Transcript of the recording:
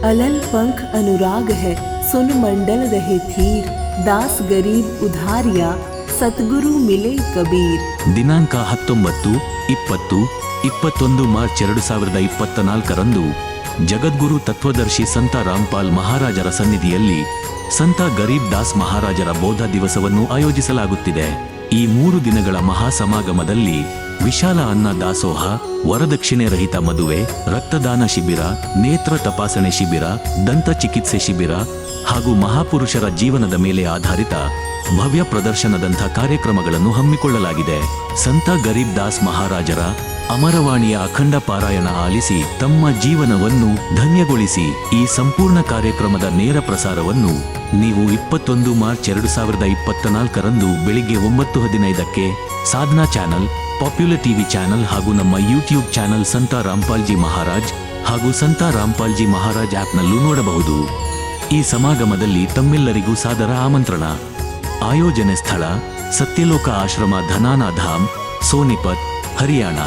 अलल पंख अनुराग है, सुन मंडल रहे थीर, दास गरीब उधारिया, ಸದ್ಗುರು ಮಿಲೆ ಕಬೀರ್. ದಿನಾಂಕ 19, 20, 21 ಮಾರ್ಚ್ 2024ರಂದು ಜಗದ್ಗುರು ತತ್ವದರ್ಶಿ ಸಂತ ರಾಮ್ಪಾಲ್ ಮಹಾರಾಜರ ಸನ್ನಿಧಿಯಲ್ಲಿ ಸಂತ ಗರೀಬ್ ದಾಸ್ ಮಹಾರಾಜರ ಬೋಧ ದಿವಸವನ್ನು ಆಯೋಜಿಸಲಾಗುತ್ತಿದೆ. ಈ 3 ದಿನಗಳ ಮಹಾಸಮಾಗಮದಲ್ಲಿ ವಿಶಾಲ ಅನ್ನ ದಾಸೋಹ, ವರದಕ್ಷಿಣೆ ರಹಿತ ಮದುವೆ, ರಕ್ತದಾನ ಶಿಬಿರ, ನೇತ್ರ ತಪಾಸಣೆ ಶಿಬಿರ, ದಂತ ಚಿಕಿತ್ಸೆ ಶಿಬಿರ ಹಾಗೂ ಮಹಾಪುರುಷರ ಜೀವನದ ಮೇಲೆ ಆಧಾರಿತ ಭವ್ಯ ಪ್ರದರ್ಶನದಂಥ ಕಾರ್ಯಕ್ರಮಗಳನ್ನು ಹಮ್ಮಿಕೊಳ್ಳಲಾಗಿದೆ. ಸಂತ ಗರೀಬ್ ದಾಸ್ ಮಹಾರಾಜರ ಅಮರವಾಣಿಯ ಅಖಂಡ ಪಾರಾಯಣ ಆಲಿಸಿ ತಮ್ಮ ಜೀವನವನ್ನು ಧನ್ಯಗೊಳಿಸಿ. ಈ ಸಂಪೂರ್ಣ ಕಾರ್ಯಕ್ರಮದ ನೇರ ಪ್ರಸಾರವನ್ನು ನೀವು 21 ಮಾರ್ಚ್ 2024ರಂದು ಬೆಳಿಗ್ಗೆ 9:15ಕ್ಕೆ ಸಾಧನಾ ಚಾನಲ್, ಪಾಪ್ಯುಲರ್ ಟಿವಿ ಚಾನಲ್ ಹಾಗೂ ನಮ್ಮ ಯೂಟ್ಯೂಬ್ ಚಾನಲ್ ಸಂತ ರಾಮ್ಪಾಲ್ಜಿ ಮಹಾರಾಜ್ ಹಾಗೂ ಸಂತ ರಾಮ್ಪಾಲ್ಜಿ ಮಹಾರಾಜ್ ಆಪ್ನಲ್ಲೂ ನೋಡಬಹುದು. ಈ ಸಮಾಗಮದಲ್ಲಿ ತಮ್ಮೆಲ್ಲರಿಗೂ ಸಾದರ ಆಮಂತ್ರಣ. ಆಯೋಜನೆ ಸ್ಥಳ ಸತ್ಯಲೋಕ ಆಶ್ರಮ ಧನಾನಾ ಧಾಮ್, ಸೋನಿಪತ್, ಹರಿಯಾಣ.